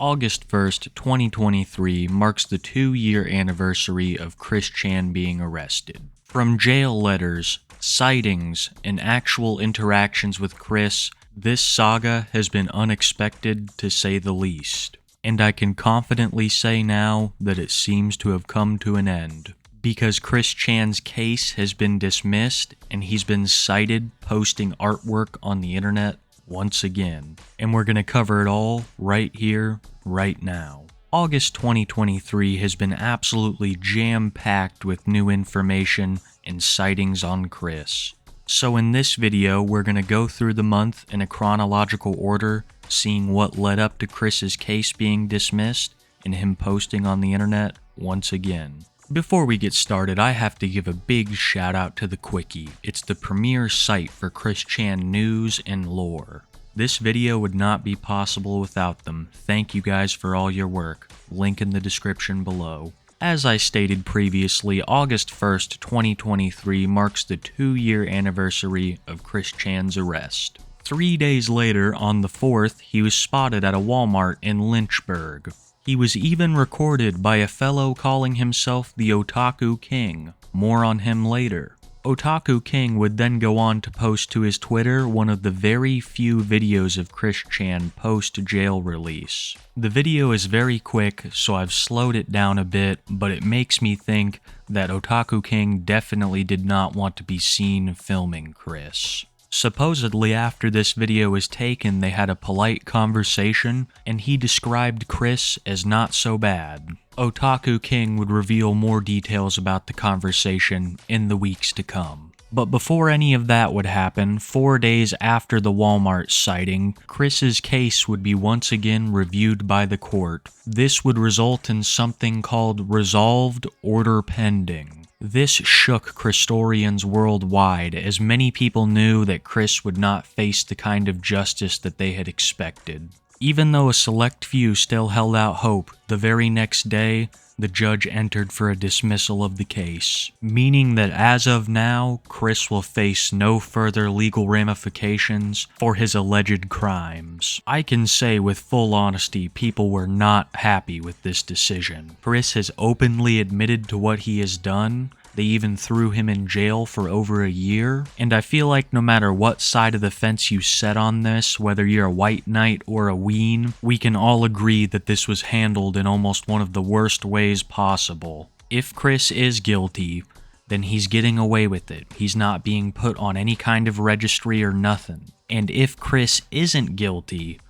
August 1st, 2023 marks the 2-year anniversary of Chris Chan being arrested. From jail letters, sightings, and actual interactions with Chris, this saga has been unexpected to say the least. And I can confidently say now that it seems to have come to an end. Because Chris Chan's case has been dismissed and he's been cited posting artwork on the internet once again. And we're going to cover it all right here, right now. August 2023 has been absolutely jam-packed with new information and sightings on Chris. So in this video, we're going to go through the month in a chronological order, seeing what led up to Chris's case being dismissed and him posting on the internet once again. Before we get started, I have to give a big shout out to the cwcki. It's the premier site for Chris Chan news and lore. This video would not be possible without them. Thank you guys for all your work. Link in the description below. As I stated previously, August 1st, 2023 marks the 2-year anniversary of Chris Chan's arrest. 3 days later, on the 4th, he was spotted at a Walmart in Lynchburg. He was even recorded by a fellow calling himself the Otaku King. More on him later. Otaku King would then go on to post to his Twitter one of the very few videos of Chris Chan post-jail release. The video is very quick, so I've slowed it down a bit, but it makes me think that Otaku King definitely did not want to be seen filming Chris. Supposedly, after this video was taken, they had a polite conversation, and he described Chris as not so bad. Otaku King would reveal more details about the conversation in the weeks to come. But before any of that would happen, 4 days after the Walmart sighting, Chris's case would be once again reviewed by the court. This would result in something called Resolved Order Pending. This shook Christorians worldwide, as many people knew that Chris would not face the kind of justice that they had expected. Even though a select few still held out hope, the very next day, the judge entered for a dismissal of the case, meaning that as of now, Chris will face no further legal ramifications for his alleged crimes. I can say with full honesty, people were not happy with this decision. Chris has openly admitted to what he has done. They even threw him in jail for over a year, and I feel like no matter what side of the fence you set on this, whether you're a white knight or a ween, we can all agree that this was handled in almost one of the worst ways possible. If Chris is guilty, then he's getting away with it. He's not being put on any kind of registry or nothing. And if Chris isn't guilty,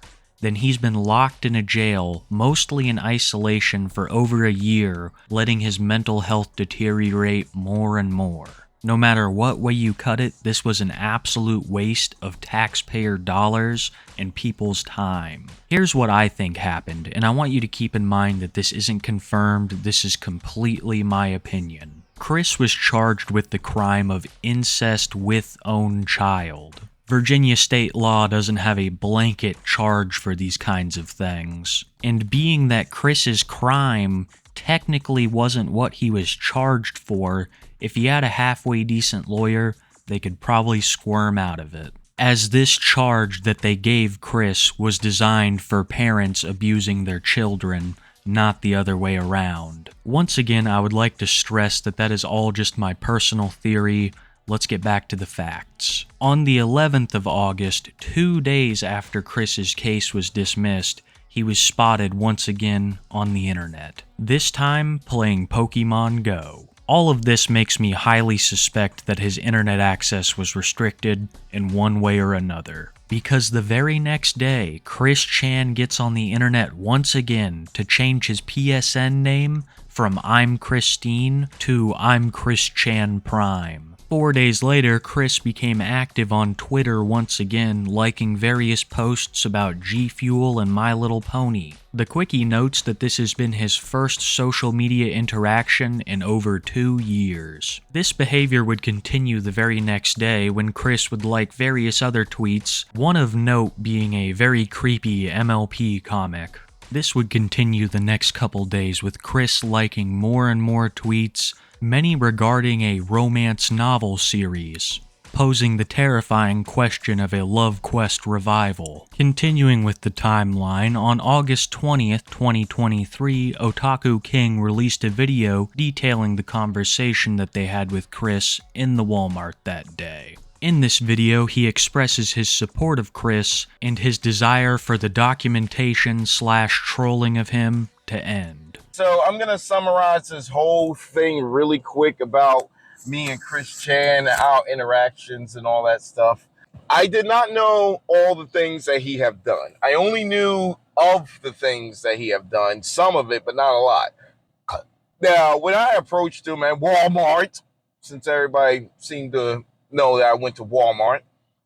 then he's been locked in a jail, mostly in isolation for over a year, letting his mental health deteriorate more and more. No matter what way you cut it, this was an absolute waste of taxpayer dollars and people's time. Here's what I think happened, and I want you to keep in mind that this isn't confirmed, this is completely my opinion. Chris was charged with the crime of incest with own child. Virginia state law doesn't have a blanket charge for these kinds of things. And being that Chris's crime technically wasn't what he was charged for, if he had a halfway decent lawyer, they could probably squirm out of it. As this charge that they gave Chris was designed for parents abusing their children, not the other way around. Once again, I would like to stress that that is all just my personal theory. Let's get back to the facts. On the 11th of August, 2 days after Chris's case was dismissed, he was spotted once again on the internet. This time, playing Pokemon Go. All of this makes me highly suspect that his internet access was restricted in one way or another. Because the very next day, Chris Chan gets on the internet once again to change his PSN name from I'm Christine to I'm Chris Chan Prime. 4 days later, Chris became active on Twitter once again, liking various posts about G Fuel and My Little Pony. The cwcki notes that this has been his first social media interaction in over 2 years. This behavior would continue the very next day when Chris would like various other tweets, one of note being a very creepy MLP comic. This would continue the next couple days with Chris liking more and more tweets, many regarding a romance novel series. posing the terrifying question of a Love Quest revival. Continuing with the timeline, on August 20th, 2023, Otaku King released a video detailing the conversation that they had with Chris in the Walmart that day. In this video, he expresses his support of Chris and his desire for the documentation/trolling of him to end. So I'm going to summarize this whole thing really quick about me and Chris Chan, our interactions and all that stuff. I did not know all the things that he have done. I only knew of the things that he have done, some of it, but not a lot. Now, when I approached him at Walmart, since everybody seemed to know that I went to Walmart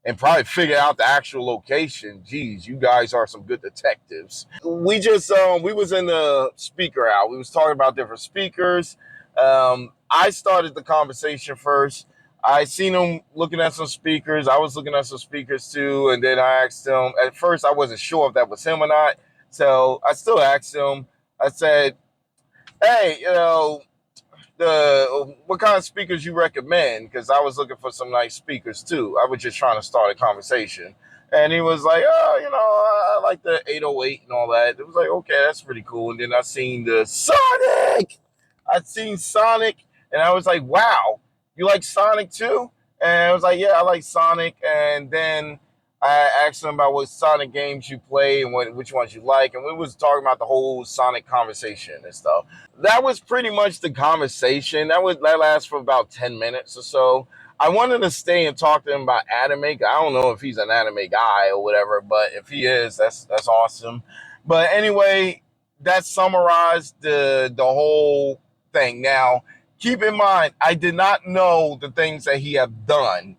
and probably figured out the actual location. Geez, you guys are some good detectives. We was in the speaker out. We was talking about different speakers. I started the conversation first. I seen him looking at some speakers. I was looking at some speakers too. And then I asked him, at first I wasn't sure if that was him or not. So I still asked him, I said, hey, what kind of speakers you recommend? Because I was looking for some nice speakers too. I was just trying to start a conversation. And he was like, I like the 808 and all that. It was like, okay, that's pretty cool. And then I seen the Sonic. And I was like, wow, you like Sonic too? And I was like, yeah, I like Sonic. And then I asked him about what Sonic games you play and which ones you like. And we was talking about the whole Sonic conversation and stuff. That was pretty much the conversation. That lasted for about 10 minutes or so. I wanted to stay and talk to him about anime. I don't know if he's an anime guy or whatever, but if he is, that's awesome. But anyway, that summarized the whole thing. Now, keep in mind, I did not know the things that he have done,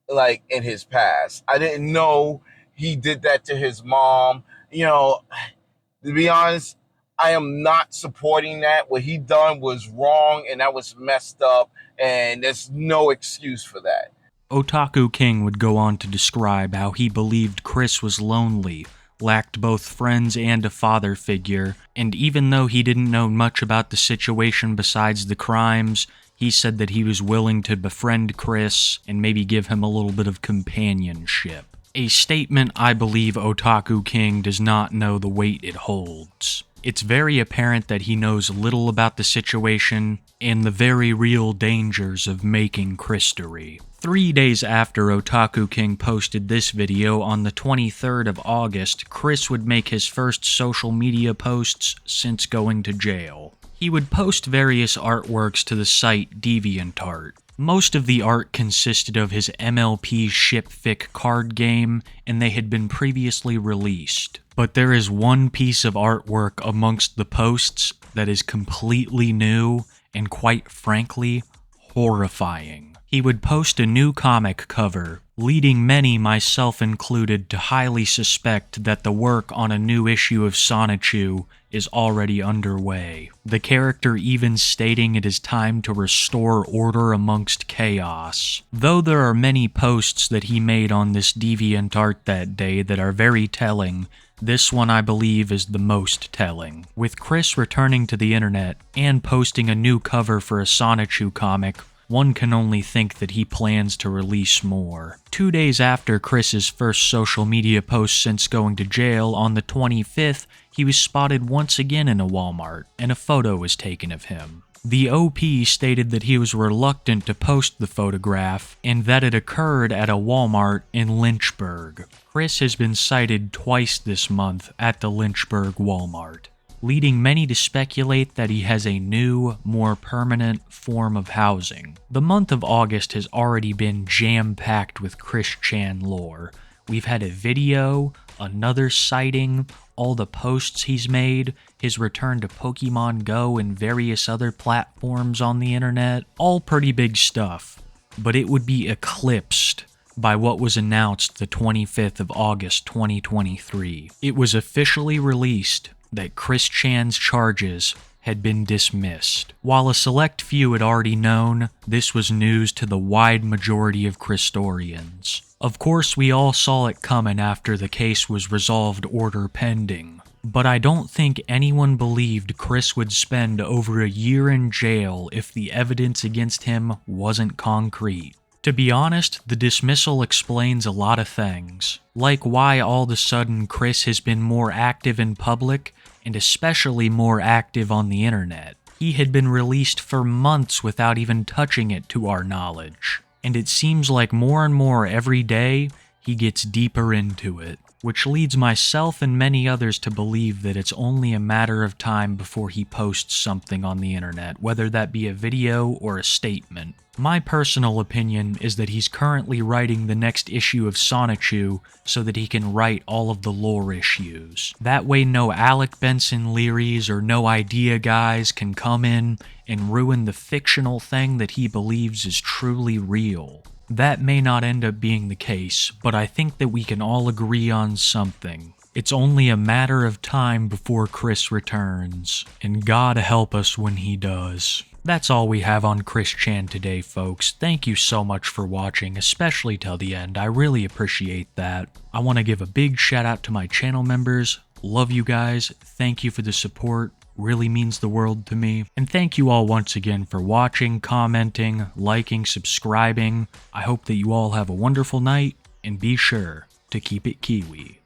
like in his past. I didn't know he did that to his mom. To be honest, I am not supporting that. What he done was wrong, and that was messed up, and there's no excuse for that. Otaku King would go on to describe how he believed Chris was lonely, lacked both friends and a father figure, and even though he didn't know much about the situation besides the crimes, he said that he was willing to befriend Chris and maybe give him a little bit of companionship. A statement I believe Otaku King does not know the weight it holds. It's very apparent that he knows little about the situation and the very real dangers of making Christery. 3 days after Otaku King posted this video on the 23rd of August, Chris would make his first social media posts since going to jail. He would post various artworks to the site DeviantArt. Most of the art consisted of his MLP shipfic card game, and they had been previously released. But there is one piece of artwork amongst the posts that is completely new and, quite frankly, horrifying. He would post a new comic cover, leading many, myself included, to highly suspect that the work on a new issue of Sonichu is already underway. The character even stating it is time to restore order amongst chaos. Though there are many posts that he made on this DeviantArt that day that are very telling, this one I believe is the most telling. With Chris returning to the internet and posting a new cover for a Sonichu comic, one can only think that he plans to release more. 2 days after Chris's first social media post since going to jail, on the 25th, he was spotted once again in a Walmart, and a photo was taken of him. The OP stated that he was reluctant to post the photograph, and that it occurred at a Walmart in Lynchburg. Chris has been sighted twice this month at the Lynchburg Walmart, leading many to speculate that he has a new, more permanent form of housing. The month of August has already been jam-packed with Chris Chan lore. We've had a video, another sighting, all the posts he's made, his return to Pokemon Go and various other platforms on the internet, all pretty big stuff. But it would be eclipsed by what was announced the 25th of August 2023. It was officially released that Chris Chan's charges had been dismissed. While a select few had already known, this was news to the wide majority of Christorians. Of course, we all saw it coming after the case was resolved order pending, but I don't think anyone believed Chris would spend over a year in jail if the evidence against him wasn't concrete. To be honest, the dismissal explains a lot of things, like why all of a sudden Chris has been more active in public, and especially more active on the internet. He had been released for months without even touching it to our knowledge, and it seems like more and more every day he gets deeper into it, which leads myself and many others to believe that it's only a matter of time before he posts something on the internet, whether that be a video or a statement. My personal opinion is that he's currently writing the next issue of Sonichu so that he can write all of the lore issues. That way no Alec Benson Learys or no idea guys can come in and ruin the fictional thing that he believes is truly real. That may not end up being the case, but I think that we can all agree on something. It's only a matter of time before Chris returns, and God help us when he does. That's all we have on Chris Chan today, folks. Thank you so much for watching, especially till the end. I really appreciate that. I want to give a big shout out to my channel members. Love you guys. Thank you for the support. Really means the world to me. And thank you all once again for watching, commenting, liking, subscribing. I hope that you all have a wonderful night, and be sure to keep it Kiwi.